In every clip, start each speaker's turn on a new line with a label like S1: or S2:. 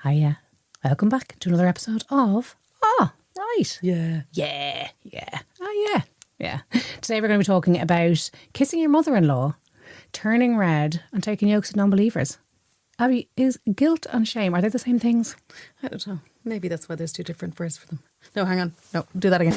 S1: Hiya. Welcome back to another episode of Right.
S2: Yeah.
S1: Yeah. Yeah. Today we're going to be talking about kissing your mother-in-law, turning red and taking yokes of non-believers. Abi, is guilt and shame, are they the same things?
S2: I don't know. Maybe that's why there's two different words for them. No, hang on. No, do that again.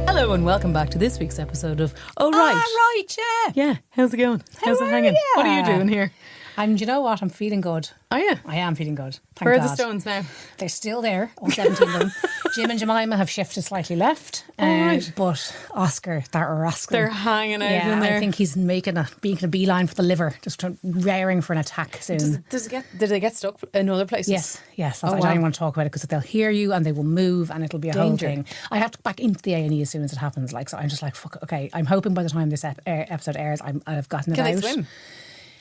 S2: Hello and welcome back to this week's episode of Oh Right.
S1: Right, yeah.
S2: Yeah, how's it going? How's it hanging?
S1: you?
S2: What are you doing here?
S1: And you know what? I'm feeling good.
S2: Oh yeah.
S1: I am feeling good. Thank
S2: Where are
S1: God.
S2: the stones now?
S1: They're still there, all 17 of them. Jim and Jemima have shifted slightly left.
S2: Right.
S1: But Oscar, that rascal.
S2: They're hanging out
S1: yeah,
S2: in there.
S1: I think he's making a beeline for the liver, just raring for an attack soon.
S2: Did they get stuck in other places?
S1: Yes.
S2: Oh,
S1: I don't even want to talk about it because they'll hear you and they will move and it'll be a
S2: Danger.
S1: whole thing. I have to go back into the A&E as soon as it happens. Like, so I'm just like, fuck, okay. I'm hoping by the time this episode airs, I've gotten it out.
S2: Can they swim?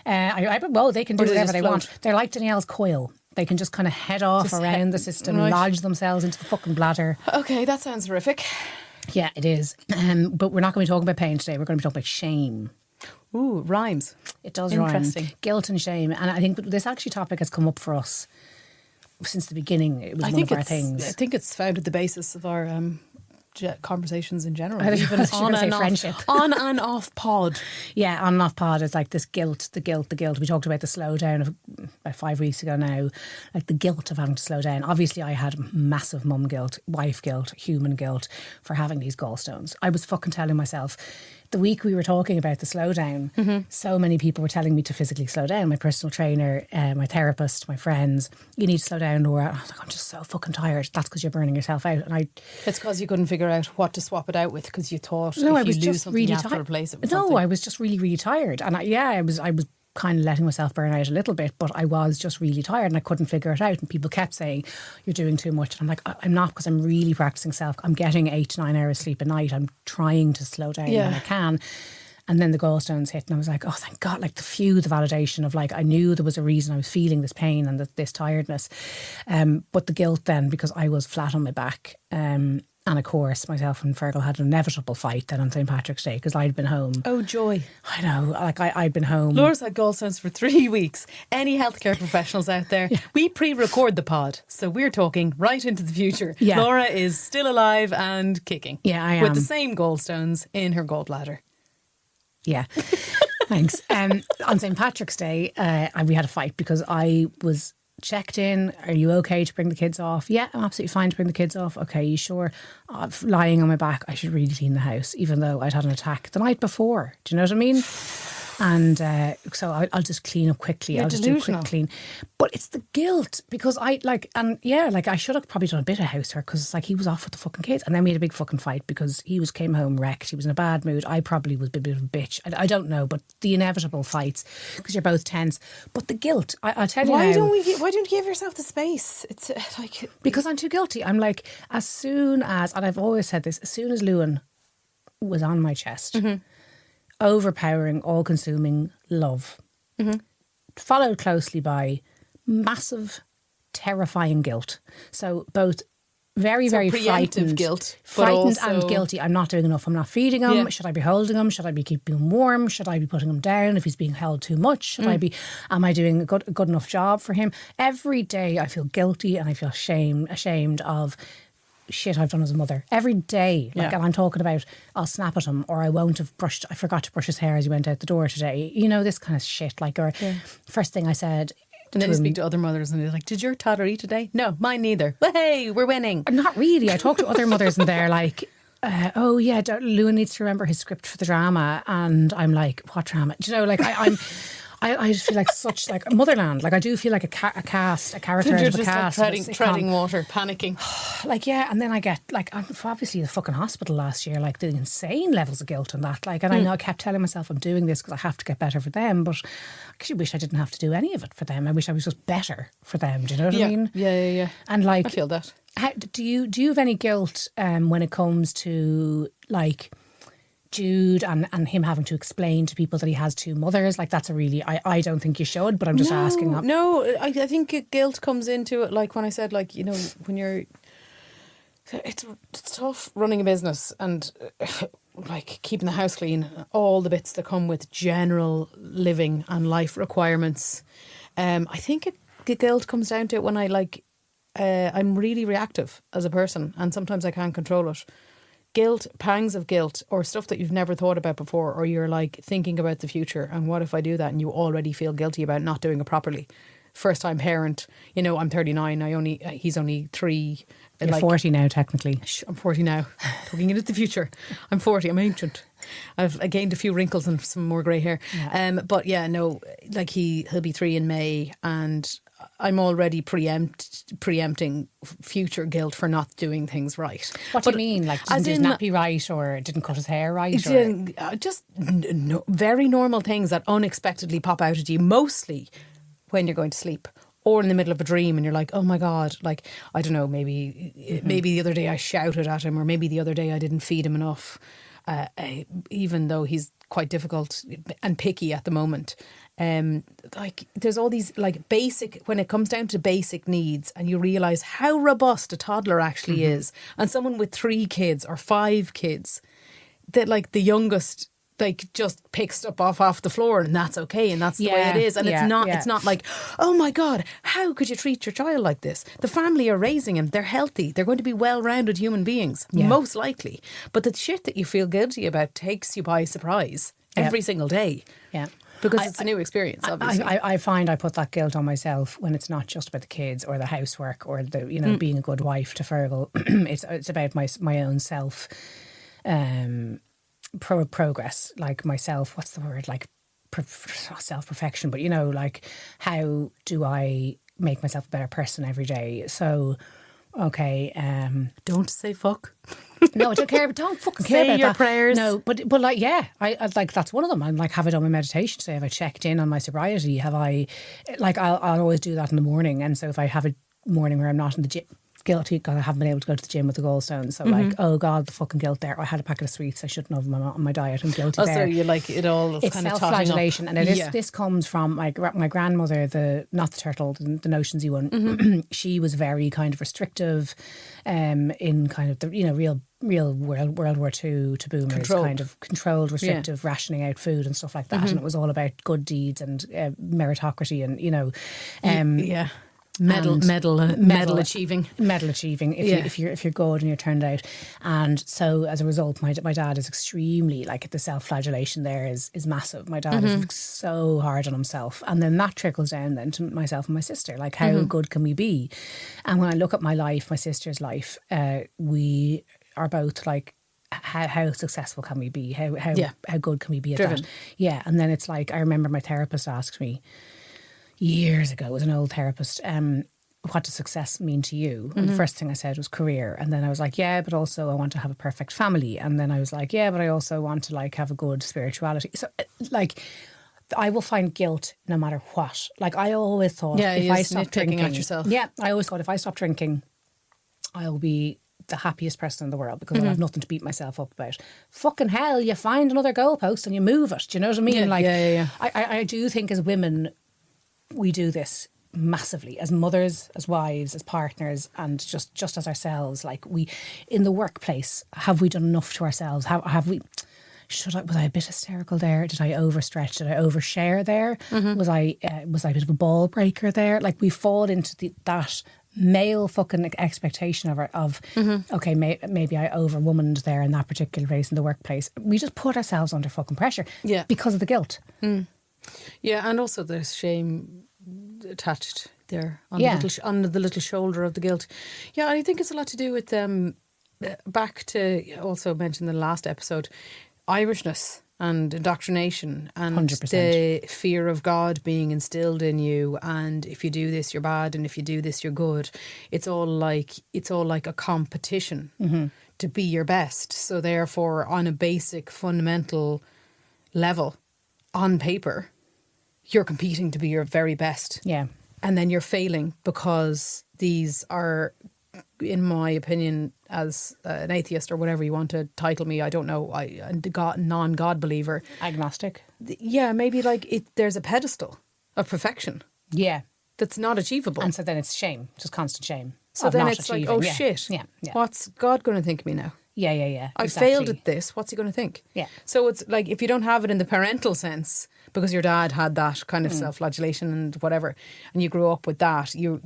S1: Well, they can do
S2: Or do they
S1: whatever
S2: just
S1: they want. They're like Danielle's coil. They can just kind of head off around the system,
S2: right.
S1: lodge themselves into the fucking bladder.
S2: Okay, that sounds horrific.
S1: Yeah, it is. But we're not going to be talking about pain today. We're going to be talking about shame.
S2: Ooh, rhymes.
S1: It does
S2: Interesting.
S1: rhyme. Guilt and shame. And I think this actually topic has come up for us since the beginning. It was one of our things.
S2: I think it's founded the basis of our conversations in general.
S1: I was
S2: on
S1: gonna say
S2: and
S1: friendship.
S2: off, on and off pod.
S1: Yeah, on and off pod is like this guilt. We talked about the slowdown about 5 weeks ago now. Like the guilt of having to slow down. Obviously, I had massive mum guilt, wife guilt, human guilt for having these gallstones. I was fucking telling myself, the week we were talking about the slowdown, so many people were telling me to physically slow down. My personal trainer, my therapist, my friends, you need to slow down, Laura. And I was like, I'm just so fucking tired. That's because you're burning yourself out. And
S2: It's because you couldn't figure out what to swap it out with because you thought
S1: no, I
S2: if
S1: was
S2: you lose
S1: just
S2: something
S1: really
S2: you have to
S1: tired.
S2: replace it with
S1: No,
S2: something.
S1: I was just really, really tired. And I was kind of letting myself burn out a little bit, but I was just really tired and I couldn't figure it out. And people kept saying, you're doing too much. And I'm like, I'm not, because I'm really practicing self. I'm getting 8 to 9 hours sleep a night. I'm trying to slow down when I can. And then the gallstones hit and I was like, oh, thank God, like the validation of like, I knew there was a reason I was feeling this pain and this tiredness. But the guilt then, because I was flat on my back. And of course, myself and Fergal had an inevitable fight then on St. Patrick's Day because I'd been home.
S2: Oh, joy.
S1: I know, like I'd been home.
S2: Laura's had gallstones for 3 weeks. Any healthcare professionals out there, we pre-record the pod. So we're talking right into the future.
S1: Yeah.
S2: Laura is still alive and kicking.
S1: Yeah, I am.
S2: With the same gallstones in her gallbladder.
S1: Yeah, thanks. On St. Patrick's Day, we had a fight because I was checked in. Are you okay to bring the kids off? Yeah, I'm absolutely fine to bring the kids off. Okay, you sure? Lying on my back, I should really clean the house, even though I'd had an attack the night before. Do you know what I mean? And so I'll just clean up quickly.
S2: You're
S1: I'll just
S2: delusional.
S1: do a quick clean. But it's the guilt because I should have probably done a bit of housework because like he was off with the fucking kids. And then we had a big fucking fight because he came home wrecked. He was in a bad mood. I probably was a bit of a bitch. I don't know, but the inevitable fights because you're both tense. But the guilt, I'll tell you
S2: Why
S1: now.
S2: don't you give yourself the space? It's like...
S1: Because I'm too guilty. I'm like, as soon as, and I've always said this, as soon as Lewin was on my chest, overpowering, all-consuming love, followed closely by massive, terrifying guilt. So both very, very
S2: preemptive
S1: frightened,
S2: guilt, but
S1: frightened
S2: also...
S1: and guilty. I'm not doing enough. I'm not feeding him.
S2: Yeah.
S1: Should I be holding him? Should I be keeping him warm? Should I be putting him down if he's being held too much? Should I be? Am I doing a good enough job for him? Every day I feel guilty and I feel ashamed of shit I've done as a mother every day. Like, and I'm talking about I'll snap at him, or I forgot to brush his hair as he went out the door today. You know, this kind of shit. Like, or first thing I said.
S2: And then you speak to other mothers and they're like, did your toddler eat today? No, mine neither. Well, hey, we're winning.
S1: Not really. I talk to other mothers and they're like, oh yeah, Lewin needs to remember his script for the drama. And I'm like, what drama? Do you know, like I just feel like such like motherland. Like I do feel like a character out of a cast.
S2: Like treading water, panicking.
S1: Like, yeah, and then I get like, I'm obviously the fucking hospital last year, like the insane levels of guilt and that. Like, and I know I kept telling myself I'm doing this because I have to get better for them, but I actually wish I didn't have to do any of it for them. I wish I was just better for them. Do you know what I mean?
S2: Yeah.
S1: And like,
S2: I feel that.
S1: Do you have any guilt when it comes to like Jude and him having to explain to people that he has 2 mothers? Like, that's a really, I don't think you should, but I'm just asking that.
S2: No, I think guilt comes into it, like when I said, like, you know, when you're, it's tough running a business and like keeping the house clean, all the bits that come with general living and life requirements. I think the guilt comes down to it when I'm really reactive as a person, and sometimes I can't control it. Guilt, pangs of guilt, or stuff that you've never thought about before, or you're like thinking about the future and what if I do that, and you already feel guilty about not doing it properly. First time parent, I'm 39. He's only 3.
S1: You're 40 now, technically.
S2: I'm 40 now. Talking into the future. I'm 40. I'm ancient. I've gained a few wrinkles and some more grey hair. Yeah. But yeah, no, like he'll be 3 in May, and I'm already preempting future guilt for not doing things right.
S1: What do you mean? Like, didn't do his nappy right, or didn't cut his hair right?
S2: Just very normal things that unexpectedly pop out at you, mostly when you're going to sleep or in the middle of a dream and you're like, oh my God, like, I don't know, maybe the other day I shouted at him, or maybe the other day I didn't feed him enough, even though he's quite difficult and picky at the moment. Like, there's all these like basic, when it comes down to basic needs, and you realise how robust a toddler actually is, and someone with 3 kids or 5 kids, that like the youngest like just picks stuff off the floor, and that's okay, and that's the way it is. And it's not like, oh my God, how could you treat your child like this? The family are raising him, they're healthy, they're going to be well-rounded human beings, most likely. But the shit that you feel guilty about takes you by surprise every single day. Yeah. Because it's a new experience, obviously.
S1: I find I put that guilt on myself when it's not just about the kids or the housework or the being a good wife to Fergal. It's about my own self progress, like myself. What's the word? Like self-perfection, but like, how do I make myself a better person every day? So, okay,
S2: don't say fuck.
S1: No, I don't care. But don't fucking care about
S2: your
S1: that.
S2: prayers.
S1: No, but like, yeah, I like, that's one of them. I'm like, have I done my meditation today? Have I checked in on my sobriety? Have I, like, I'll always do that in the morning. And so if I have a morning where I'm not in the gym, guilty because I haven't been able to go to the gym with the gallstones. So like, oh God, the fucking guilt there. I had a packet of sweets I shouldn't have on my diet. I'm guilty there.
S2: So you like it all?
S1: It's kind self-flagellation, and this comes from my grandmother, not the turtle, the notionsy one. She was very kind of restrictive, in kind of the real World War II to boomers, kind of controlled, restrictive, rationing out food and stuff like that. And it was all about good deeds and meritocracy and medal achieving. If you're good and you're turned out. And so as a result, my dad is extremely, like, the self-flagellation there is massive. My dad is so hard on himself, and then that trickles down then to myself and my sister. Like, how good can we be? And when I look at my life, my sister's life, we are both like, how successful can we be? How good can we be at that? Yeah. And then it's like, I remember my therapist asked me years ago, it was an old therapist, what does success mean to you? And the first thing I said was career. And then I was like, yeah, but also I want to have a perfect family. And then I was like, yeah, but I also want to like have a good spirituality. So like, I will find guilt no matter what. Like, I always thought if I stop drinking,
S2: at yourself.
S1: Yeah, I always thought if I stop drinking, I'll be the happiest person in the world because I'll have nothing to beat myself up about. Fucking hell, you find another goalpost and you move it. Do you know what I mean? I do think as women, we do this massively as mothers, as wives, as partners, and just as ourselves. Like, we, in the workplace, have we done enough to ourselves? Have we? Was I a bit hysterical there? Did I overstretch? Did I overshare there? Was I a bit of a ball breaker there? Like, we fall into that male fucking expectation of okay, maybe I overwomaned there in that particular place in the workplace. We just put ourselves under fucking pressure because of the guilt.
S2: Yeah, and also there's shame attached there on the little shoulder of the guilt. Yeah, I think it's a lot to do with back to also mentioned in the last episode, Irishness and indoctrination and 100%. The fear of God being instilled in you, and if you do this you're bad and if you do this you're good. It's all like a competition to be your best. So therefore, on a basic fundamental level, on paper, you're competing to be your very best. Yeah. And then you're failing because these are, in my opinion, as an atheist or whatever you want to title me, I don't know, non-God believer.
S1: Agnostic.
S2: Yeah, maybe like there's a pedestal of perfection.
S1: Yeah.
S2: That's not achievable.
S1: And so then it's shame, just constant shame.
S2: So then it's like, oh shit, what's God going to think of me now?
S1: Yeah.
S2: I failed at this. What's he going to think?
S1: Yeah.
S2: So it's like if you don't have it in the parental sense, because your dad had that kind of self-flagellation and whatever, and you grew up with that, you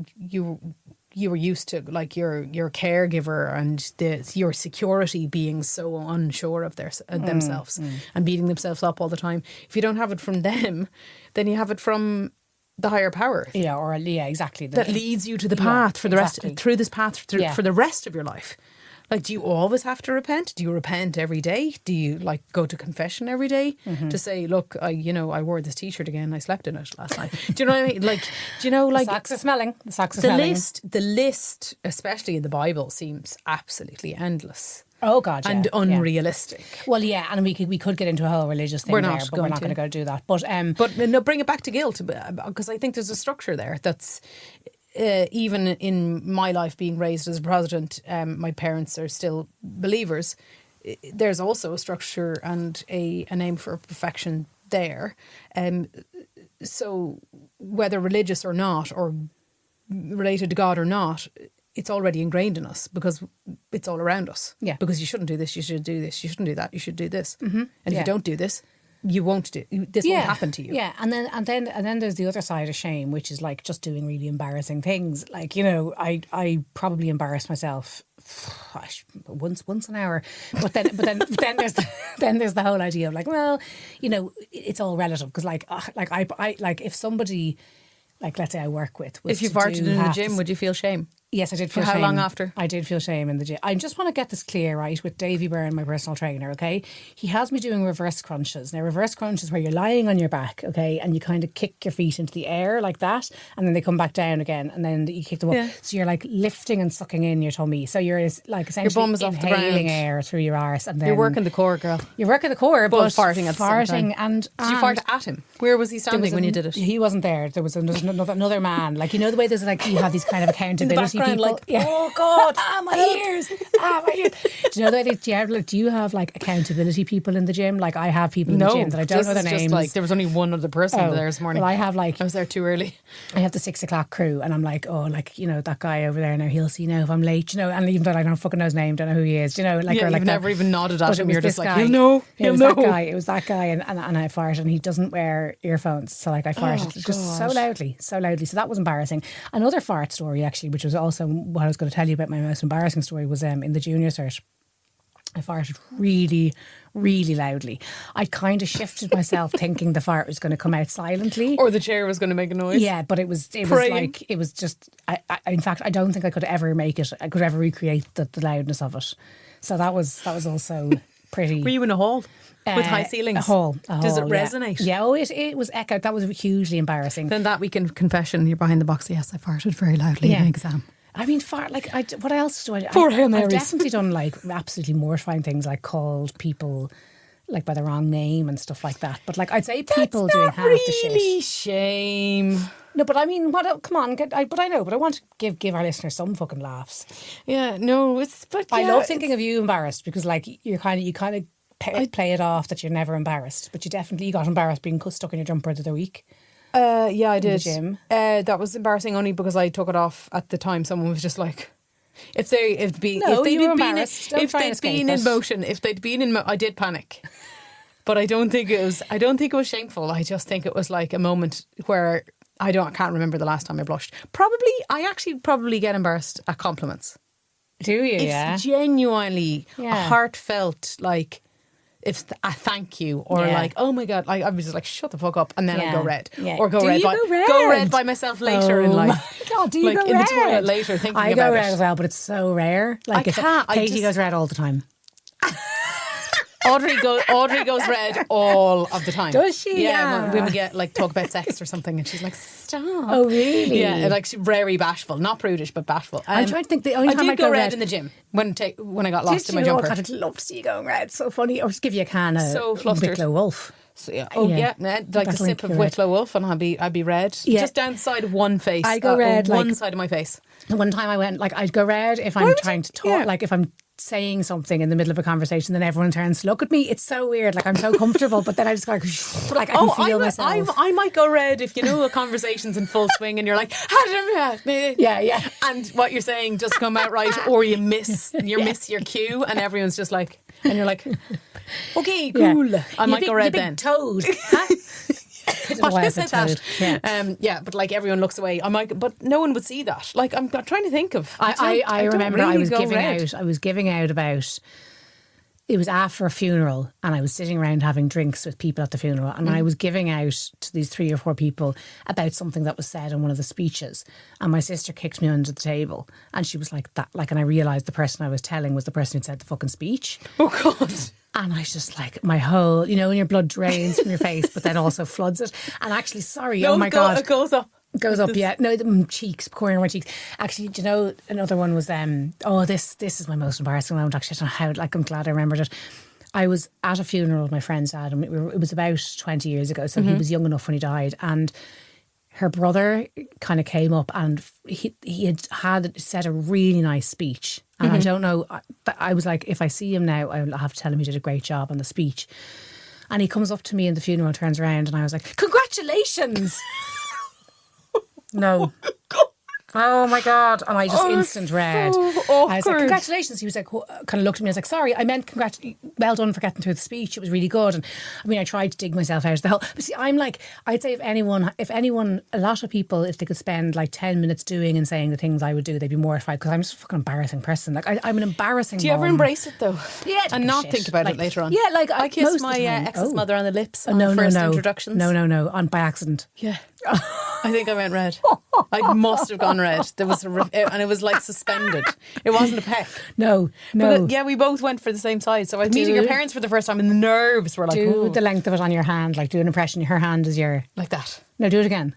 S2: were used to like your caregiver and your security being so unsure of themselves and beating themselves up all the time. If you don't have it from them, then you have it from the higher power.
S1: Yeah, exactly.
S2: That leads you to the path for the rest, through this path for the rest of your life. Like, do you always have to repent? Do you repent every day? Do you like go to confession every day to say, look, I wore this t-shirt again. I slept in it last night. Do you know what I mean? Like, do you know, like
S1: the socks are smelling.
S2: The list, especially in the Bible, seems absolutely endless.
S1: Oh God, yeah.
S2: And unrealistic.
S1: Yeah. Well, yeah, and we could get into a whole religious thing. We're not going to go do that. But
S2: no, bring it back to guilt, because I think there's a structure there that's. Even in my life, being raised as a Protestant, my parents are still believers. There's also a structure and an aim for perfection there. So whether religious or not, or related to God or not, it's already ingrained in us because it's all around us.
S1: Yeah.
S2: Because you shouldn't do this, you should do this, you shouldn't do that, you should do this. Mm-hmm. And if you don't do this, you won't do this. Won't happen to you.
S1: Yeah, and then there's the other side of shame, which is like just doing really embarrassing things. Like, you know, I probably embarrassed myself once an hour, but then there's the whole idea of like, well, you know, it's all relative because like if somebody, like, let's say I work with,
S2: if you farted in the gym, would you feel shame?
S1: Yes, I did feel shame.
S2: How long after?
S1: I did feel shame in the gym. I just want to get this clear, right, with Davy Byrne, my personal trainer, okay? He has me doing reverse crunches. Now, reverse crunches where you're lying on your back, okay, and you kind of kick your feet into the air like that, and then they come back down again, and then you kick them up. Yeah. So you're like lifting and sucking in your tummy. So you're like essentially
S2: your bum is
S1: inhaling air through your arse. And then
S2: you're working the core, girl.
S1: You're working the core, but
S2: farting at the same time.
S1: And
S2: did you fart at him? Where was he standing when you did it?
S1: He wasn't there. There was another man. Like, you know the way there's like, you have these kind of accountability people.
S2: Like, oh God,
S1: my ears. Do you know that? Do you have like accountability people in the gym? Like, I have people in the gym that I don't know their names.
S2: Like, there was only one other person there this morning.
S1: Well, I have like,
S2: I was there too early.
S1: I have the 6 o'clock crew, and I'm like, oh, like, you know, that guy over there now, he'll see now if I'm late, you know, and even though I don't fucking know his name, don't know who he is, you know, like,
S2: yeah,
S1: or like
S2: you've never even nodded at him. You're just like,
S1: he'll
S2: know.
S1: It was that guy, and I farted, and he doesn't wear earphones, so like I farted just so loudly. So that was embarrassing. Another fart story actually, which was also what I was going to tell you about my most embarrassing story, was in the junior cert. I farted really, really loudly. I kind of shifted myself thinking the fart was going to come out silently.
S2: Or the chair was going to make a noise.
S1: Yeah, but it was just, in fact, I don't think I could ever recreate the loudness of it. So that was also pretty.
S2: Were you in a hall? With high ceilings?
S1: A hall.
S2: Does it resonate?
S1: Yeah, it was echoed. That was hugely embarrassing.
S2: Then that weekend confession, you're behind the box. Yes, I farted very loudly in an exam.
S1: I mean, what else do I do?
S2: I've
S1: definitely done like absolutely mortifying things, like called people like by the wrong name and stuff like that. But like, I'd say people doing half the shit.
S2: Really shame.
S1: No, but I mean, come on. But I want to give our listeners some fucking laughs.
S2: Yeah, no,
S1: I love thinking of you embarrassed because like you kind of play it off that you're never embarrassed, but you got embarrassed being stuck in your jumper the other week.
S2: Yeah, I did.
S1: In the gym.
S2: That was embarrassing only because I took it off at the time. Someone was just like, if they'd been in motion, I did panic. But I don't think it was shameful. I just think it was like a moment where I can't remember the last time I blushed. I actually probably get embarrassed at compliments.
S1: Do you?
S2: It's genuinely a heartfelt, like, if a thank you or like, oh my God, like, I was just like, shut the fuck up, and then I go red. Yeah. Or go red by myself later in life.
S1: Oh my God, do you
S2: like
S1: go
S2: in
S1: red?
S2: The toilet later thinking about it.
S1: I go red as well, but it's so rare. Like, Katie goes red all the time.
S2: Audrey goes red all of the time.
S1: Does she?
S2: Yeah. When we get like talk about sex or something, and she's like, "Stop."
S1: Oh, really?
S2: Yeah, like she's very bashful, not prudish, but bashful.
S1: I'm trying to think. The only time I
S2: go red in the gym when I got lost in my jumper.
S1: I'd love to see you going red. So funny. Or just give you a can of
S2: Wicklow
S1: Wolf.
S2: So, like a sip of Wicklow Wolf, and I'd be red. Yeah. Just down the side of one face.
S1: I go red,
S2: one side of my face.
S1: The one time I went, like, I'd go red if I'm trying to talk, like if I'm saying something in the middle of a conversation, then everyone turns to look at me. It's so weird. Like I'm so comfortable, but then I just go like I can feel myself.
S2: I might go red if a conversation's in full swing and you're like,
S1: yeah.
S2: And what you're saying doesn't come out right, or you miss your cue, and everyone's just like, and you're like, okay, cool. Yeah. I might go red then.
S1: Toad. Huh?
S2: I said that. Yeah, but like everyone looks away. But no one would see that. Like I'm trying to think of.
S1: I remember really I was giving out about. It was after a funeral, and I was sitting around having drinks with people at the funeral, and I was giving out to these 3 or 4 people about something that was said in one of the speeches, and my sister kicked me under the table, and she was like that, and I realised the person I was telling was the person who'd said the fucking speech.
S2: Oh God.
S1: And I was just like, my whole, when your blood drains from your face, but then also floods it. And actually, sorry, oh my God.
S2: It goes up.
S1: Goes up, yeah. No, the cheeks, pouring on my cheeks. Actually, another one was, this is my most embarrassing moment. Actually, I don't know how, I'm glad I remembered it. I was at a funeral with my friend's dad, and it was about 20 years ago, so he was young enough when he died. And her brother kind of came up, and he had said a really nice speech. And I don't know, I was like, if I see him now, I'll have to tell him he did a great job on the speech. And he comes up to me in the funeral, turns around, and I was like, congratulations! No. Oh my God. And I just instant red.
S2: So
S1: I was like, congratulations. He was like, kind of looked at me. I was like, sorry, I meant well done for getting through the speech. It was really good. And I tried to dig myself out of the hole. But see, I'm like, I'd say if anyone, a lot of people, if they could spend 10 minutes doing and saying the things I would do, they'd be mortified, because I'm just a fucking embarrassing person. Like I'm an embarrassing
S2: Do you ever embrace it though?
S1: Yeah.
S2: And not think about it later on?
S1: Yeah,
S2: I kissed my ex's mother on the lips on the first introductions.
S1: No, by accident.
S2: Yeah. I think I went red. I must have gone red. There was and it was suspended. It wasn't a peck.
S1: No.
S2: But we both went for the same size. So I was meeting your parents for the first time, and the nerves were like,
S1: do the length of it on your hand, do an impression. Her hand is your
S2: like that.
S1: No, do it again.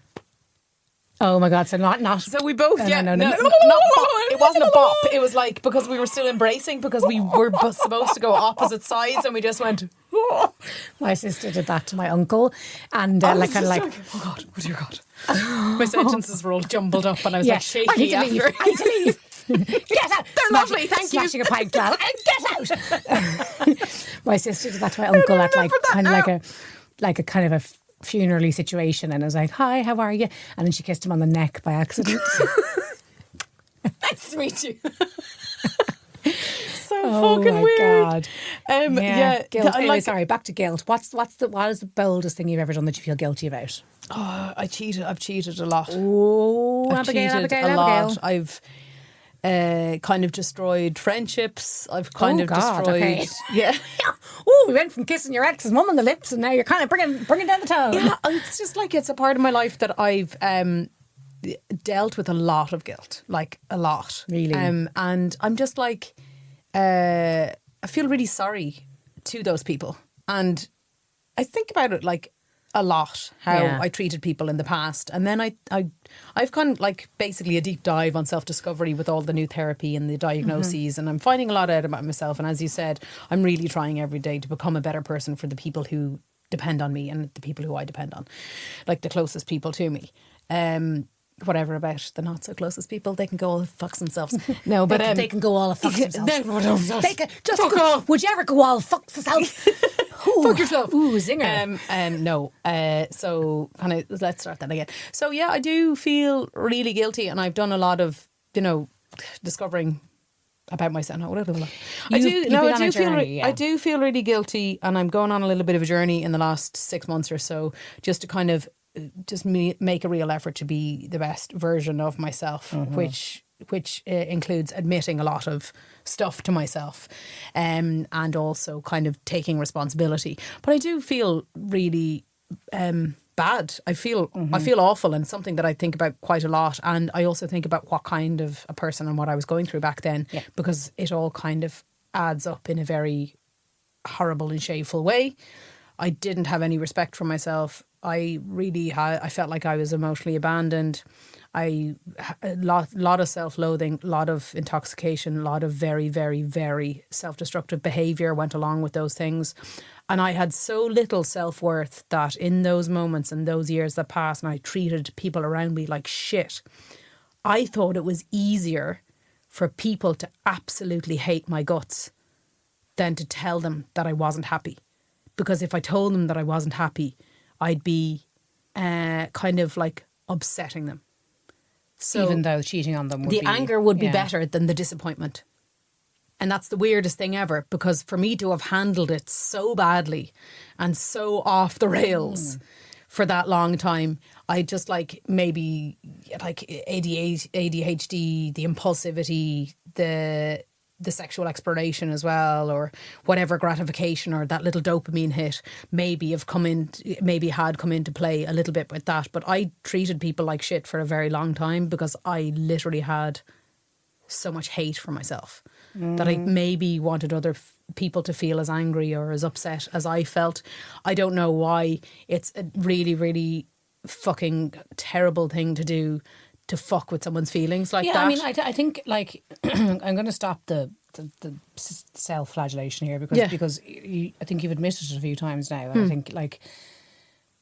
S1: Oh my God! So not.
S2: So we both
S1: no.
S2: Not bop. It wasn't a bop. It was because we were still embracing, because we were supposed to go opposite sides, and we just went.
S1: My sister did that to my uncle, and
S2: oh God, oh dear God. My sentences were all jumbled up, and I was shaky
S1: I need to leave. Get out!
S2: They're lovely, thank you.
S1: Smashing a pint glass. Get out! My sister did that to my uncle at a kind of a funerally situation, and I was like, hi, how are you? And then she kissed him on the neck by accident.
S2: Nice to meet you. So fucking weird.
S1: God. Guilt. Anyway, sorry, back to guilt. What is the boldest thing you've ever done that you feel guilty about?
S2: Oh, I've cheated a lot.
S1: Oh,
S2: I've cheated a lot. I've kind of destroyed friendships. I've kind of destroyed.
S1: Okay.
S2: Yeah.
S1: Oh, we went from kissing your ex's mum on the lips, and now you're kind of bringing down the tone.
S2: Yeah, it's just it's a part of my life that I've dealt with a lot of guilt, a lot.
S1: Really.
S2: And I'm just I feel really sorry to those people, and I think about it a lot, how I treated people in the past, and then I've kind of basically a deep dive on self-discovery with all the new therapy and the diagnoses, and I'm finding a lot out about myself, and as you said, I'm really trying every day to become a better person for the people who depend on me and the people who I depend on, the closest people to me. Whatever about the not so closest people, they can go all fuck themselves. No, but
S1: they can go all fuck themselves.
S2: They can just fuck off.
S1: Would you ever go all fuck yourself?
S2: Fuck yourself.
S1: Ooh, zinger.
S2: No. So kind of let's start that again. So yeah, I do feel really guilty, and I've done a lot of discovering about myself. I do feel really guilty, and I'm going on a little bit of a journey in the last 6 months or so, just to kind of make a real effort to be the best version of myself, which includes admitting a lot of stuff to myself, and also kind of taking responsibility. But I do feel really bad. I feel awful, and something that I think about quite a lot. And I also think about what kind of a person and what I was going through back then, because it all kind of adds up in a very horrible and shameful way. I didn't have any respect for myself. I felt like I was emotionally abandoned. A lot of self-loathing, a lot of intoxication, a lot of very, very, very self-destructive behaviour went along with those things. And I had so little self-worth that in those moments and those years that passed, and I treated people around me like shit, I thought it was easier for people to absolutely hate my guts than to tell them that I wasn't happy. Because if I told them that I wasn't happy, I'd be kind of like upsetting them. So
S1: even though cheating on them would
S2: the
S1: be,
S2: anger would be better than the disappointment. And that's the weirdest thing ever, because for me to have handled it so badly and so off the rails for that long time, I just like maybe like ADHD, the impulsivity, the sexual exploration as well, or whatever gratification or that little dopamine hit maybe had come into play a little bit with that. But I treated people like shit for a very long time because I literally had so much hate for myself that I maybe wanted other people to feel as angry or as upset as I felt. I don't know why. It's a really, really fucking terrible thing to do, to fuck with someone's feelings like that.
S1: I mean, I think like I'm going to stop the self-flagellation here because I think you've admitted it a few times now, and I think like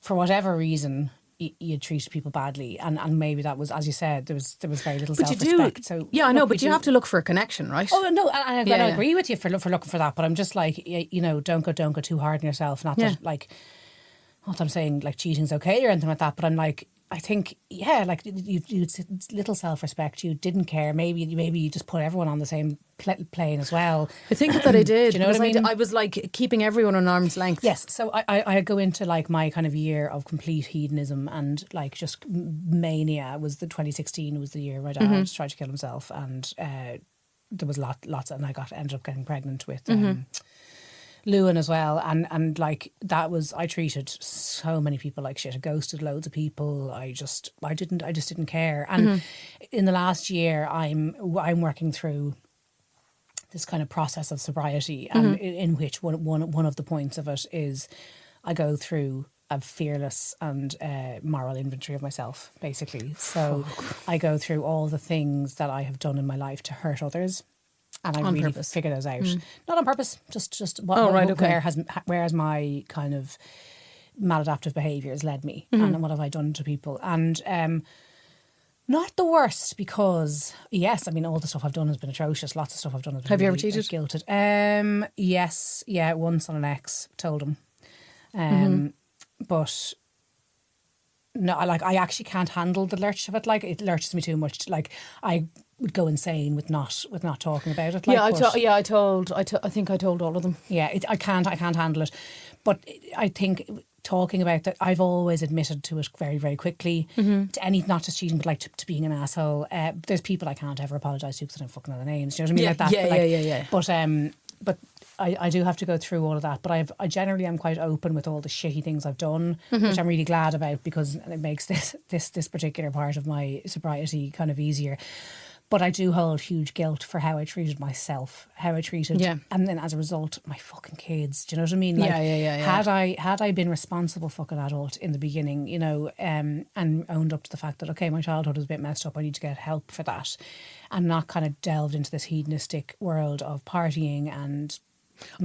S1: for whatever reason you treated people badly, and maybe that was, as you said, there was very little self-respect. So
S2: I know, but you have to look for a connection, right?
S1: Oh no, I agree with you for looking for that, but I'm just like, you know, don't go too hard on yourself. Not that like, not that I'm saying like cheating's okay or anything like that, but I'm like, I think, like you little self-respect. You didn't care. Maybe you just put everyone on the same plane as well.
S2: I think that I did.
S1: Do you know what I mean?
S2: I was like keeping everyone on arm's length.
S1: Yes. So I go into like my kind of year of complete hedonism and like just mania. Was the 2016 was the year my dad tried to kill himself, and there was lots, and I ended up getting pregnant with. Lewin as well, and like that was, I treated so many people like shit. I ghosted loads of people. I just didn't care. And in the last year, I'm working through this kind of process of sobriety, and in which one of the points of it is I go through a fearless and moral inventory of myself, basically. So I go through all the things that I have done in my life to hurt others. And I really figure those out. Not on purpose, just where has my kind of maladaptive behaviour has led me, and what have I done to people. And not the worst, because yes, I mean, all the stuff I've done has been atrocious. Lots of stuff I've done has been
S2: Have you ever
S1: really,
S2: cheated?
S1: Guilted. Yes, once on an ex, told him. But no, I actually can't handle the lurch of it. Like, it lurches me too much. Like, I would go insane with not talking about it. Like,
S2: I think I told all of them.
S1: Yeah, I can't handle it. But I think talking about that, I've always admitted to it very, very quickly. To any, not just cheating, but like to being an asshole. There's people I can't ever apologise to because I don't fucking know their names. Do you know what I mean? Like that. But I do have to go through all of that. But I generally am quite open with all the shitty things I've done, which I'm really glad about, because it makes this particular part of my sobriety kind of easier. But I do hold huge guilt for how I treated myself, and then as a result, my fucking kids. Do you know what I mean? Like, Had I been responsible fucking adult in the beginning, you know, and owned up to the fact that, okay, my childhood was a bit messed up, I need to get help for that, and not kind of delved into this hedonistic world of partying and.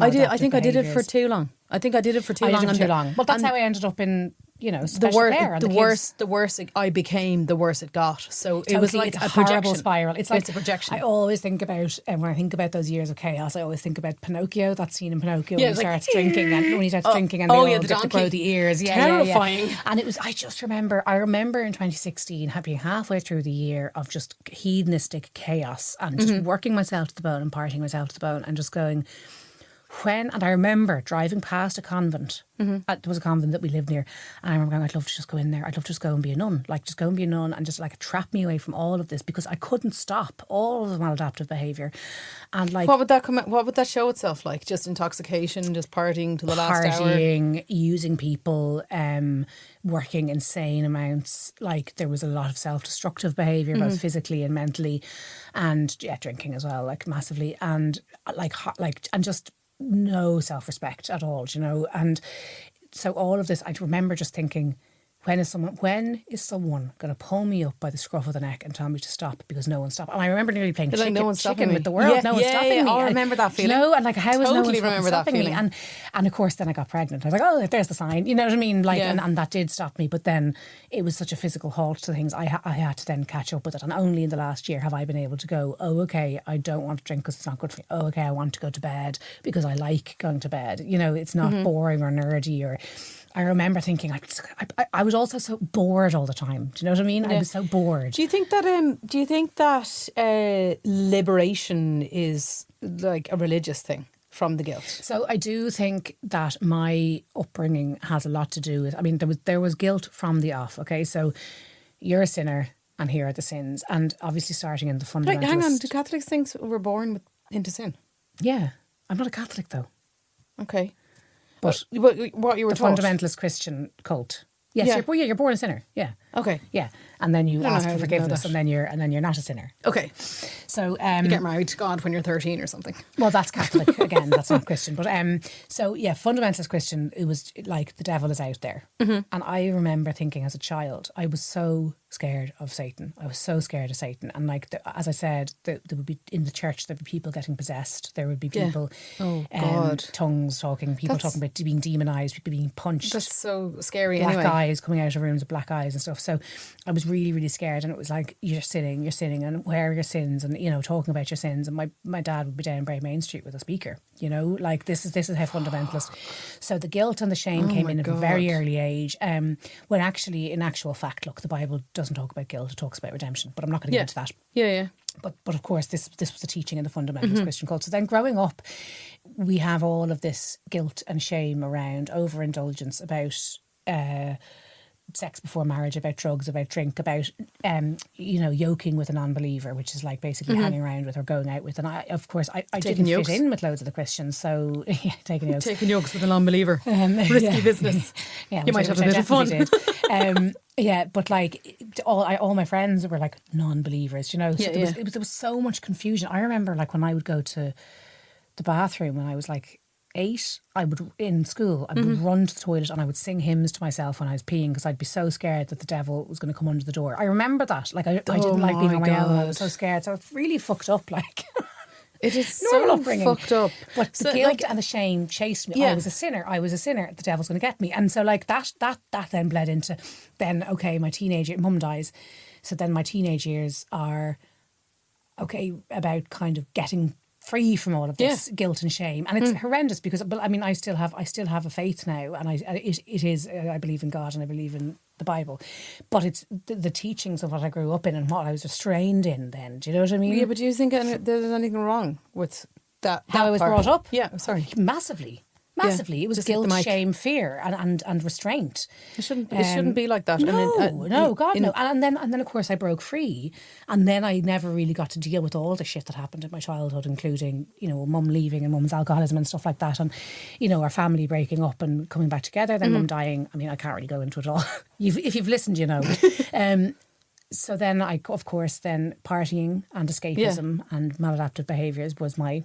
S2: I think I did it for too long. I did it for too long.
S1: Well, that's how I ended up in, you know,
S2: the worse I became, the worse it got. So totally, it was like
S1: a horrible spiral. It's like
S2: a projection.
S1: I always think about, and when I think about those years of chaos, I always think about Pinocchio. That scene in Pinocchio when he starts drinking, and when he starts drinking, and they all get to grow the ears.
S2: Terrifying.
S1: And it was. I remember in 2016 being halfway through the year of just hedonistic chaos and just working myself to the bone and partying myself to the bone and just going. And I remember driving past a convent. There was a convent that we lived near, and I remember going, I'd love to just go in there. I'd love to just go and be a nun. Like, just go and be a nun and just like trap me away from all of this, because I couldn't stop all of the maladaptive behaviour. And like,
S2: what would that show itself like? Just intoxication, just partying to the last hour?
S1: Partying, using people, working insane amounts. Like, there was a lot of self-destructive behaviour, both physically and mentally, and drinking as well, like massively, and and just no self-respect at all, you know. And so all of this, I remember just thinking, when is someone going to pull me up by the scruff of the neck and tell me to stop because no one's stopping? And I remember nearly playing
S2: no one's
S1: chicken
S2: stopping
S1: with the world. No one's stopping me.
S2: I remember that feeling.
S1: And like, how was no one
S2: remember that
S1: stopping me? And of course, then I got pregnant. I was like, oh, there's the sign. You know what I mean? Like, and that did stop me. But then it was such a physical halt to things. I had to then catch up with it. And only in the last year have I been able to go, oh, okay, I don't want to drink because it's not good for me. Oh, okay, I want to go to bed because I like going to bed. You know, it's not boring or nerdy or... I remember thinking I was also so bored all the time. Do you know what I mean? I was so bored.
S2: Do you think that liberation is like a religious thing from the guilt?
S1: So I do think that my upbringing has a lot to do with. I mean, there was guilt from the off. Okay, so you're a sinner, and here are the sins, and obviously starting in the fundamentalist.
S2: Right, hang on, do Catholics think we're born into sin?
S1: Yeah, I'm not a Catholic though.
S2: Okay.
S1: But
S2: what you were
S1: the
S2: taught?
S1: fundamentalist Christian cult. Yes, you're born a sinner. Yeah.
S2: Okay.
S1: Yeah, and then you ask for forgiveness, and then you're not a sinner.
S2: Okay.
S1: So
S2: you get married to God when you're 13 or something.
S1: Well, that's Catholic again. That's not Christian. But so yeah, fundamentalist Christian. It was like the devil is out there, and I remember thinking as a child, I was so scared of Satan. I was so scared of Satan, and like as I said, there would be in the church there'd be people getting possessed. There would be people, tongues talking, people talking about being demonized, people being punched.
S2: That's so scary.
S1: Black
S2: anyway.
S1: eyes coming out of rooms with black eyes and stuff. So I was really, really scared, and it was like you're sinning, and where are your sins, and you know, talking about your sins. And my dad would be down Bray Main Street with a speaker. You know, like this is how fundamentalist. So the guilt and the shame came in at a very early age. When actually, in actual fact, look, the Bible doesn't talk about guilt; it talks about redemption. But I'm not going to get into that.
S2: Yeah.
S1: But of course, this was the teaching in the fundamentalist Christian cult. So then, growing up, we have all of this guilt and shame around overindulgence, about sex before marriage, about drugs, about drink, about yoking with a non-believer, which is like basically hanging around with or going out with. And I didn't fit in with loads of the Christians, so taking
S2: yokes with a non-believer, risky business.
S1: Yeah,
S2: you might have a bit of fun.
S1: But like all my friends were like non-believers, you know. So there was so much confusion. I remember like when I would go to the bathroom when I was like 8, I would run to the toilet and I would sing hymns to myself when I was peeing because I'd be so scared that the devil was going to come under the door. I remember that. Like I didn't like being on my own. I was so scared. So it's really fucked up. Like
S2: it is
S1: normal
S2: so
S1: upbringing.
S2: Fucked up.
S1: But the guilt and the shame chased me. I was a sinner. The devil's going to get me. And so like that then bled into then my teenage mum dies. So then my teenage years are about kind of getting free from all of this guilt and shame, and it's horrendous because, but I mean, I still have a faith now, and it is I believe in God and I believe in the Bible, but it's the teachings of what I grew up in and what I was restrained in. Then, do you know what I mean?
S2: Yeah, but do you think there's anything wrong with that?
S1: How I was brought up?
S2: Yeah, sorry,
S1: massively. It was guilt, shame, fear, and restraint.
S2: It shouldn't be like that.
S1: No, God, no. And then of course I broke free, and then I never really got to deal with all the shit that happened in my childhood, including mum leaving and mum's alcoholism and stuff like that, and our family breaking up and coming back together. Then mum dying. I mean, I can't really go into it all. If you've listened, you know. So then I, of course, partying and escapism and maladaptive behaviours was my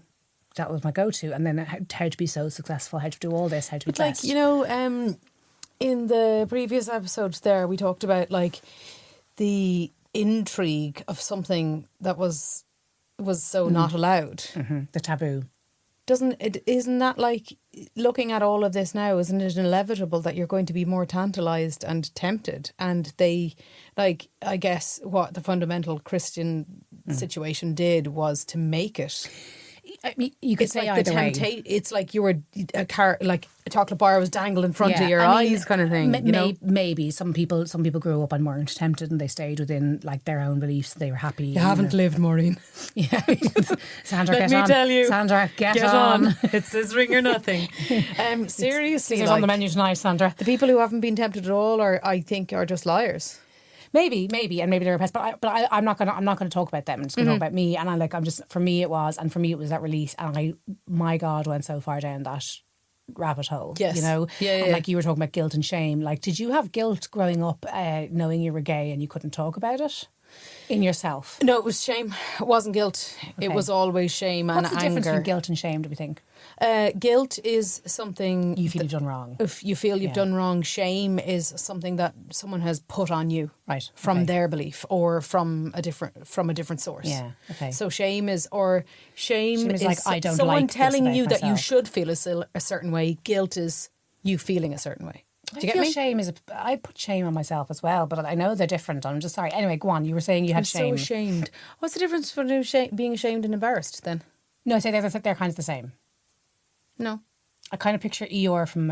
S1: go-to, and then how to be so successful, how to do all this, how to be best.
S2: Like, in the previous episodes there, we talked about like the intrigue of something that was so not allowed.
S1: The taboo.
S2: Isn't that like, looking at all of this now, isn't it inevitable that you're going to be more tantalised and tempted? And they, like, I guess what the fundamental Christian situation did was to make it.
S1: I mean, you could say
S2: like
S1: either way.
S2: It's like you were a chocolate bar was dangled in front of your eyes, kind of thing.
S1: Maybe some people grew up and weren't tempted, and they stayed within like their own beliefs. They were happy.
S2: You haven't lived, Maureen.
S1: Yeah, Sandra,
S2: let me tell you,
S1: Sandra, get on.
S2: It's sizzling or nothing. Seriously,
S1: it's on the menu tonight, Sandra.
S2: The people who haven't been tempted at all I think are just liars.
S1: Maybe, and maybe they're a pest, but I'm not gonna talk about them. I'm just gonna talk about me. And for me it was that release, and my God, went so far down that rabbit hole.
S2: Yes.
S1: And like you were talking about guilt and shame. Like, did you have guilt growing up, knowing you were gay and you couldn't talk about it? In yourself.
S2: No, it was shame. It wasn't guilt. It
S1: Okay.
S2: was always shame and
S1: What's the
S2: anger.
S1: difference between guilt and shame, do we think?
S2: Guilt is something
S1: You feel you've done wrong.
S2: if you feel you've done wrong. Shame is something that someone has put on you,
S1: Right,
S2: from
S1: okay.
S2: their belief or from a different source.
S1: Yeah, okay.
S2: So shame is
S1: like, I don't
S2: someone
S1: like this
S2: telling
S1: about
S2: you that you
S1: myself.
S2: should feel a certain way. Guilt is you feeling a certain way. Do you
S1: I
S2: get
S1: feel
S2: me?
S1: shame is I put shame on myself as well, but I know they're different. I'm just sorry. Anyway, go on. You were saying you had
S2: I'm
S1: shame.
S2: so ashamed. What's the difference between being ashamed and embarrassed then?
S1: No, I say they're kind of the same.
S2: No.
S1: I kind of picture Eeyore from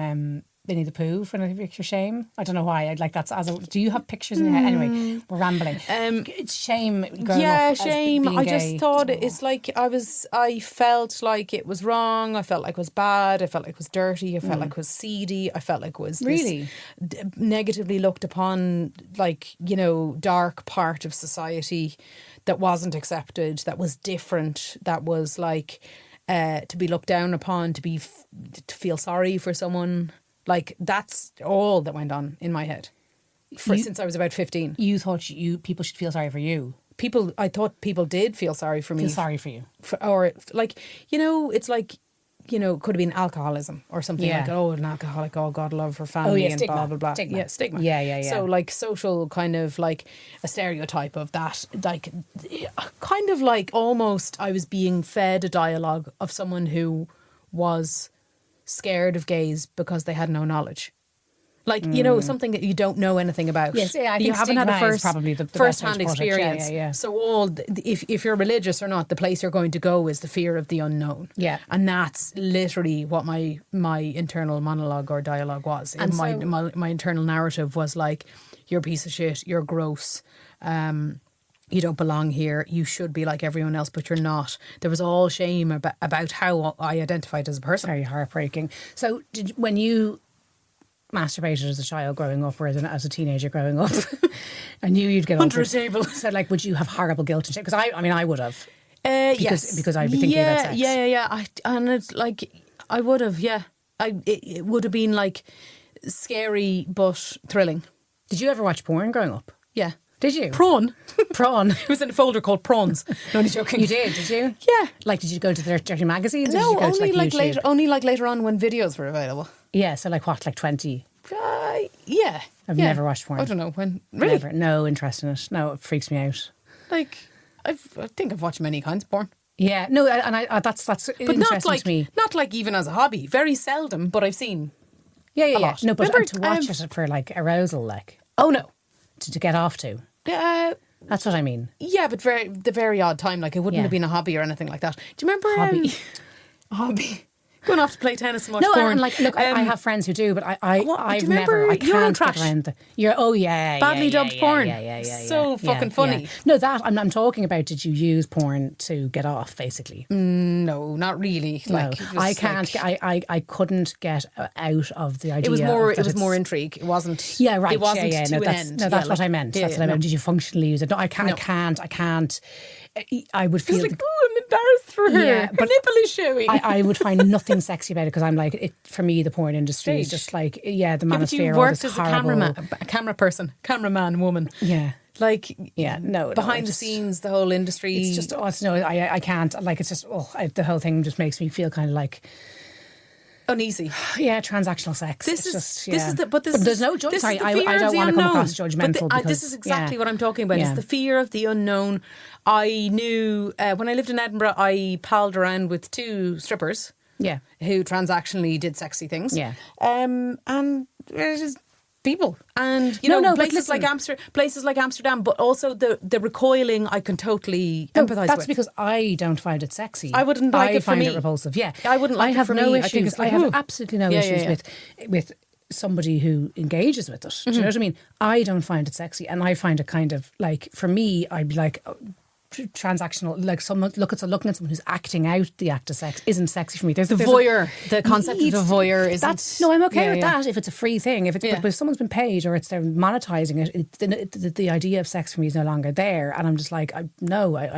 S1: Winnie the Pooh when I picture shame. I don't know why. I'd like that's as a. Do you have pictures in your head? Anyway, we're rambling. It's shame. Growing
S2: Yeah,
S1: up as
S2: shame.
S1: being
S2: I
S1: gay.
S2: just thought it's like I felt like it was wrong. I felt like it was bad. I felt like it was dirty. I felt like it was seedy. I felt like it was this
S1: Really?
S2: negatively looked upon, like, you know, dark part of society that wasn't accepted, that was different, that was like to be looked down upon, to feel sorry for someone. Like, that's all that went on in my head since I was about 15.
S1: You thought people should feel sorry for you.
S2: I thought people did feel sorry for me.
S1: Feel sorry for you.
S2: Or like, you know, it's like, you know, it could have been alcoholism or something
S1: Yeah.
S2: like, oh, an alcoholic, oh, God love her family and
S1: stigma.
S2: blah, blah, blah.
S1: Stigma.
S2: Yeah, stigma.
S1: Yeah.
S2: So like social kind of like a stereotype of that, like kind of like almost I was being fed a dialogue of someone who was scared of gays because they had no knowledge. Like, you know, something that you don't know anything about.
S1: Yes, yeah, I
S2: you
S1: think
S2: haven't had a
S1: stigma is probably the best
S2: first-hand
S1: way to put it.
S2: experience.
S1: Yeah.
S2: So if you're religious or not, the place you're going to go is the fear of the unknown.
S1: Yeah.
S2: And that's literally what my internal monologue or dialogue was.
S1: And
S2: my internal narrative was like, you're a piece of shit, you're gross, you don't belong here, you should be like everyone else, but you're not. There was all shame about how I identified as a person.
S1: Very heartbreaking. So when you masturbated as a child growing up or as a teenager growing up, I knew you'd get
S2: Under
S1: over
S2: a table.
S1: So like, would you have horrible guilt and shame? Because I would have. Because I'd be thinking about sex.
S2: Yeah. And it's like, I would have, yeah. It would have been like scary but thrilling.
S1: Did you ever watch porn growing up?
S2: Yeah.
S1: Did you?
S2: Prawn.
S1: Prawn.
S2: It was in a folder called Prawns. No, only joking.
S1: You did you?
S2: Yeah.
S1: Like, did you go to the dirty magazines? Or
S2: No,
S1: did you go
S2: only
S1: to,
S2: like
S1: YouTube?
S2: later on when videos were available.
S1: Yeah, so like what, like 20?
S2: Yeah.
S1: I've
S2: Yeah.
S1: never watched porn.
S2: I don't know when. Really?
S1: Never. No interest in it. No, it freaks me out.
S2: Like, I think I've watched many kinds of porn.
S1: Yeah, no, and I that's
S2: But
S1: interesting to me.
S2: not like even as a hobby. Very seldom, but I've seen.
S1: Yeah.
S2: lot.
S1: No, but
S2: Remember,
S1: to watch it for like arousal, like
S2: Oh no.
S1: to get off to. That's what I mean.
S2: Yeah, but the very odd time. Like, it wouldn't
S1: Yeah.
S2: have been a hobby or anything like that. Do you remember
S1: Hobby.
S2: hobby? Going off to play tennis and watch
S1: No,
S2: porn.
S1: and like, look, I have friends who do, but I've
S2: do you
S1: never.
S2: remember
S1: I can't
S2: Eurotrash?
S1: get around the.
S2: Badly dubbed porn.
S1: Yeah.
S2: So fucking funny.
S1: No, that I'm talking about. Did you use porn to get off? Basically,
S2: No, not really. Like,
S1: no,
S2: just
S1: I can't.
S2: like-
S1: I couldn't get out of the idea.
S2: it was more.
S1: of that
S2: It was
S1: it's-
S2: more intrigue. It wasn't.
S1: Yeah, right.
S2: It wasn't
S1: yeah.
S2: to
S1: No,
S2: an
S1: that's,
S2: end.
S1: no, that's
S2: Yeah,
S1: what
S2: like-
S1: I meant.
S2: yeah,
S1: That's what I
S2: no.
S1: meant. Did you functionally use it? No, I can't. I can't. I would feel.
S2: It's like, oh, I'm embarrassed for her.
S1: Yeah,
S2: Her
S1: but
S2: nipple is showing.
S1: I would find nothing sexy about it because I'm like, for me, the porn industry is
S2: Stage.
S1: just like, the
S2: Yeah, but
S1: manosphere.
S2: you
S1: all
S2: worked
S1: this
S2: as a
S1: horrible-
S2: cameraman, woman.
S1: Yeah.
S2: Like,
S1: Yeah, no,
S2: behind
S1: I
S2: the
S1: just-
S2: scenes, the whole industry.
S1: It's just, I can't. Like, it's just, the whole thing just makes me feel kind of like,
S2: uneasy.
S1: yeah, transactional sex.
S2: This
S1: It's
S2: is
S1: just,
S2: this
S1: yeah.
S2: is the but this
S1: But
S2: is
S1: there's no
S2: this
S1: judgment.
S2: is
S1: Sorry,
S2: the
S1: I
S2: fear
S1: don't
S2: of the
S1: want to come
S2: unknown.
S1: across judgmental.
S2: But
S1: because,
S2: this is exactly
S1: yeah.
S2: what I'm talking about.
S1: Yeah.
S2: It's the fear of the unknown. I knew when I lived in Edinburgh, I palled around with two strippers.
S1: Yeah.
S2: Who transactionally did sexy things.
S1: Yeah.
S2: And it's just people. And
S1: No, but
S2: places like Amsterdam, but also the recoiling I can totally empathise
S1: That's
S2: with.
S1: because I don't find it sexy.
S2: I wouldn't like it for
S1: find
S2: me.
S1: it repulsive. Yeah,
S2: I wouldn't like
S1: I
S2: it
S1: have
S2: for
S1: no
S2: me. I think
S1: issues.
S2: it's like,
S1: I have
S2: ooh.
S1: absolutely no
S2: Yeah,
S1: issues
S2: yeah.
S1: with somebody who engages with it. Do you know what I mean? I don't find it sexy, and I find it kind of like, for me, I'd be like, transactional, like someone looking at someone who's acting out the act of sex isn't sexy for me. There's
S2: The voyeur, the concept of the voyeur isn't.
S1: That's no, I'm okay
S2: Yeah,
S1: with
S2: yeah.
S1: that if it's a free thing. If it's
S2: Yeah.
S1: but if someone's been paid or they're monetizing it, the idea of sex for me is no longer there, and I'm just like, I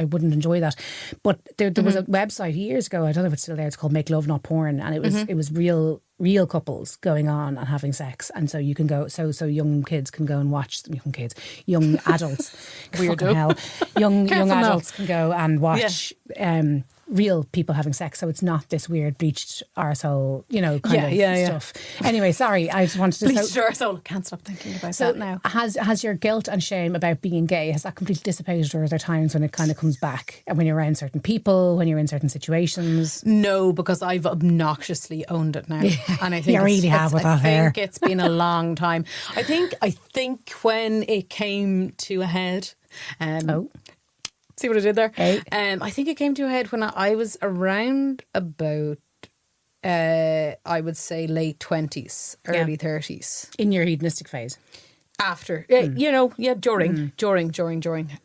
S1: wouldn't enjoy that. But there was a website years ago. I don't know if it's still there. It's called Make Love Not Porn, and it was real. real couples going on and having sex, and so you can go. So young kids can go and watch young adults.
S2: Weirdo.
S1: Hell, young
S2: Careful now.
S1: adults can go and watch. Real people having sex, so it's not this weird bleached arsehole, kind of stuff. Anyway, sorry, I just wanted to
S2: Bleached arsehole. Can't stop thinking about that now.
S1: Has your guilt and shame about being gay, has that completely dissipated, or are there times when it kind of comes back, and when you're around certain people, when you're in certain situations?
S2: No, because I've obnoxiously owned it now, and I think
S1: you really have with that hair.
S2: I think it's been a long time. I think when it came to a head. See what I did there?
S1: Hey.
S2: I think it came to a head when I was around about, I would say, late 20s, early 30s.
S1: In your hedonistic phase?
S2: After, during,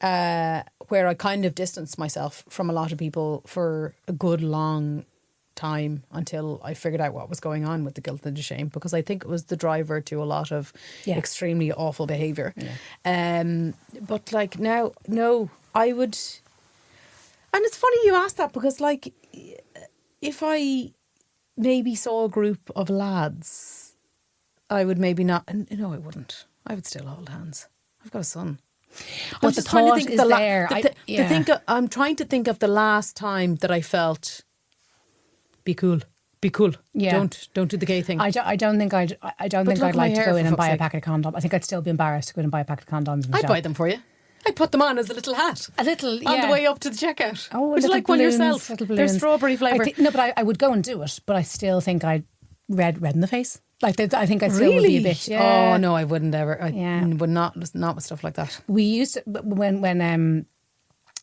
S2: where I kind of distanced myself from a lot of people for a good long time until I figured out what was going on with the guilt and the shame, because I think it was the driver to a lot of extremely awful behaviour. Yeah. But like now, no, I would, and it's funny you asked that, because like if I maybe saw a group of lads, I would maybe not. No, I wouldn't. I would still hold hands. I've got a son.
S1: But
S2: I'm just trying to think
S1: is there.
S2: I'm trying to think of the last time that I felt, be cool. Yeah. Don't do the gay thing.
S1: I don't think I'd like to go in and buy a packet of condoms. I think I'd still be embarrassed to go in and buy a packet of condoms.
S2: I'd buy them for you. I'd put them on as a little hat. On the way up to the checkout.
S1: Oh,
S2: would you like one yourself? They're strawberry flavour.
S1: But I would go and do it, but I still think I'd red in the face. Like, I think I still would be a bit. Yeah.
S2: Oh no, I wouldn't ever. I would not with stuff like that.
S1: We used to, when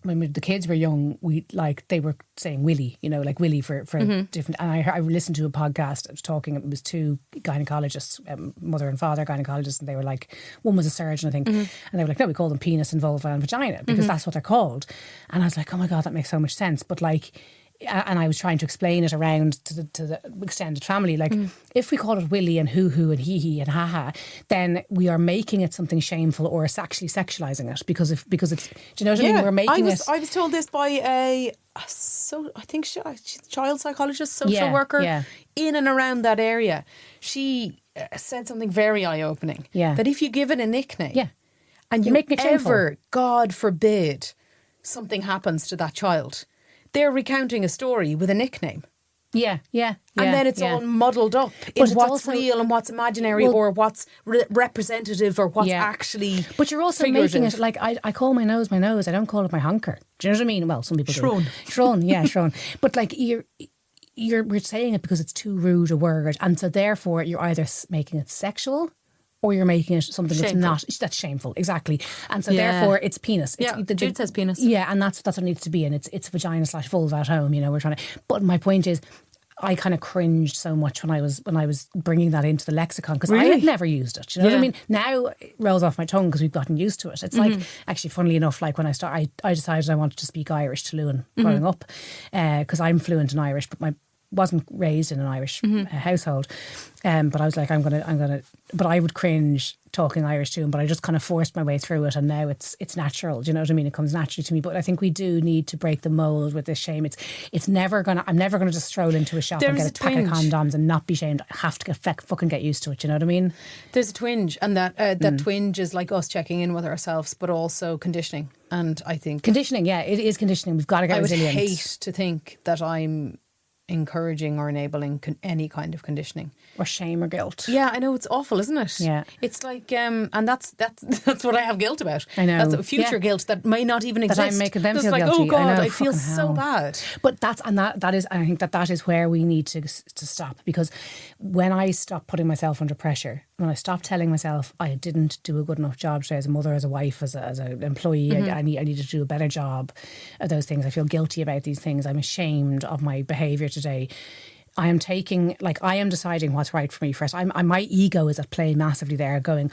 S1: the kids were young, they were saying Willie, like Willie for different. And I listened to a podcast. It was talking. It was two gynecologists, mother and father gynecologists, and they were like, one was a surgeon, I think, and they were like, no, we call them penis and vulva and vagina because that's what they're called. And I was like, oh my god, that makes so much sense. But like. And I was trying to explain it around to the extended family. Like, if we call it Willy and hoo-hoo and hee-hee and ha-ha, then we are making it something shameful, or it's actually sexualising it because it's. Do you know what I mean? We're making it.
S2: I was told this by a child psychologist, social worker in and around that area. She said something very eye-opening. Yeah. That if you give it a nickname, and you make it shameful, God forbid, something happens to that child, they're recounting a story with a nickname. Yeah. And then it's all muddled up in what's real and what's imaginary, or what's representative, or what's actually.
S1: But you're also making it like, I call my nose. I don't call it my honker. Do you know what I mean? Well, some people do. Shrone. But like we're saying it because it's too rude a word, and so therefore you're either making it sexual, or you're making it something that's shameful, exactly. And so therefore it's penis.
S2: The dude says penis.
S1: Yeah, and that's what it needs to be, and it's vagina/vulva at home. We're trying to. But my point is, I kind of cringed so much when I was bringing that into the lexicon, because I had never used it. Do you know what I mean? Now it rolls off my tongue because we've gotten used to it. It's like, actually, funnily enough, like when I decided I wanted to speak Irish to Luan growing up, because I'm fluent in Irish, but wasn't raised in an Irish household. But I was like, I'm gonna. But I would cringe talking Irish to him. But I just kind of forced my way through it, and now it's natural. Do you know what I mean? It comes naturally to me. But I think we do need to break the mold with this shame. It's never gonna. I'm never gonna just stroll into a shop and get a pack of condoms and not be shamed. I have to fucking get used to it. Do you know what I mean?
S2: There's a twinge, and that twinge is like us checking in with ourselves, but also conditioning. And I think
S1: conditioning. Yeah, it is conditioning. We've got to get resilient.
S2: I would hate to think that I'm encouraging or enabling any kind of conditioning
S1: or shame or guilt.
S2: Yeah, I know, it's awful, isn't it?
S1: Yeah,
S2: it's like and that's what I have guilt about.
S1: I know,
S2: that's future guilt that may not even exist.
S1: That I'm making them feel
S2: like,
S1: guilty.
S2: Oh God, I
S1: feel
S2: so bad.
S1: But that is I think that is where we need to stop, because when I stopped putting myself under pressure, when I stopped telling myself I didn't do a good enough job today as a mother, as a wife, as an employee, I needed to do a better job of those things. I feel guilty about these things. I'm ashamed of my behaviour today. I am deciding what's right for me first. My ego is at play massively there, going,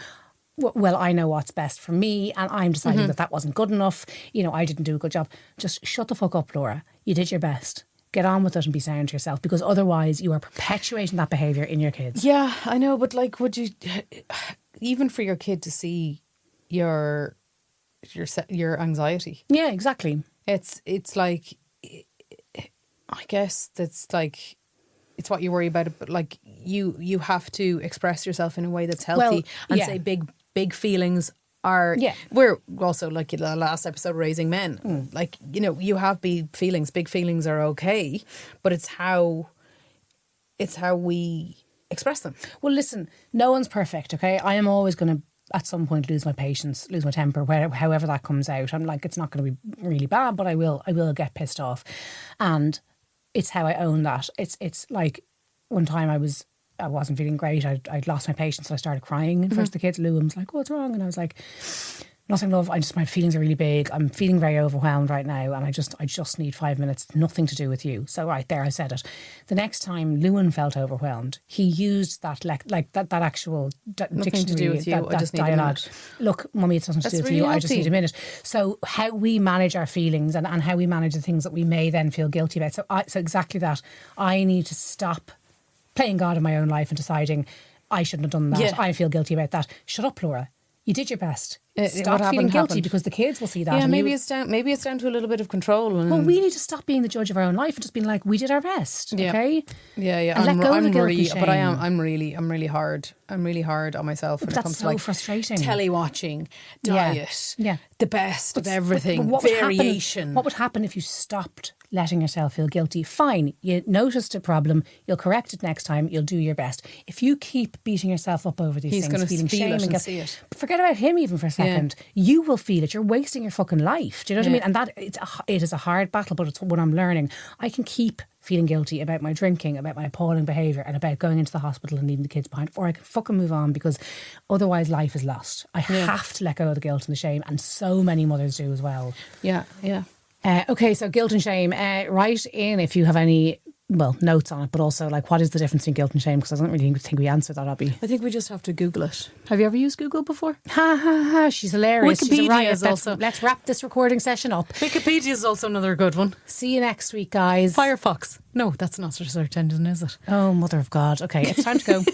S1: well, I know what's best for me, and I'm deciding that wasn't good enough. I didn't do a good job. Just shut the fuck up, Laura. You did your best. Get on with it and be sound to yourself, because otherwise you are perpetuating that behaviour in your kids.
S2: Yeah, I know, but like, would you, even for your kid to see your anxiety?
S1: Yeah, exactly.
S2: It's like, I guess that's like, it's what you worry about. But like you have to express yourself in a way that's healthy and say big feelings are. Yeah. We're also like the last episode, raising men. Like, you know, you have big feelings. Big feelings are okay, but it's how we express them.
S1: Well, listen, no one's perfect, okay? I am always going to, at some point, lose my patience, lose my temper, however that comes out. I'm like, it's not going to be really bad, but I will get pissed off. And it's how I own that. It's like one time I wasn't feeling great. I'd lost my patience, so I started crying in front of the kids. Lou was like, "What's wrong?" And I was like, "Nothing, love. My feelings are really big. I'm feeling very overwhelmed right now, and I just need 5 minutes. Nothing to do with you." So right there, I said it. The next time Lewin felt overwhelmed, he used that that actual dictionary.
S2: To do with you. I just need a minute.
S1: Look, mummy, it's nothing to do with you. I just need a minute. So how we manage our feelings and how we manage the things that we may then feel guilty about. So exactly that. I need to stop playing God in my own life and deciding I shouldn't have done that. Yeah. I feel guilty about that. Shut up, Laura. You did your best. Stop feeling guilty because the kids will see that.
S2: Yeah, maybe it's down to a little bit of control.
S1: Well, we need to stop being the judge of our own life and just being like, we did our best. Yeah. Okay.
S2: Yeah.
S1: And let go of the guilt and shame.
S2: But I'm really hard. I'm really hard on myself when it comes to like
S1: frustrating.
S2: Telly watching, diet, the best of everything,
S1: what
S2: variation.
S1: What would happen if you stopped letting yourself feel guilty? Fine, you noticed a problem, you'll correct it next time, you'll do your best. If you keep beating yourself up over these
S2: things,
S1: feeling shame and guilt,
S2: see it.
S1: Forget about him even for a second. You will feel it. You're wasting your fucking life. Do you know what I mean? And that it is a hard battle, but it's what I'm learning. I can keep feeling guilty about my drinking, about my appalling behaviour, and about going into the hospital and leaving the kids behind, or I can fucking move on, because otherwise life is lost. I have to let go of the guilt and the shame, and so many mothers do as well.
S2: Yeah.
S1: Okay, so guilt and shame. Write in if you have any notes on it, but also like, what is the difference between guilt and shame? Because I don't really think we answered that, Abby.
S2: I think we just have to Google it. Have you ever used Google before?
S1: Ha ha ha! She's hilarious.
S2: Wikipedia is also.
S1: Let's wrap this recording session up.
S2: Wikipedia is also another good one.
S1: See you next week, guys.
S2: Firefox. No, that's not a search engine, is it?
S1: Oh, mother of God. Okay, it's time to go.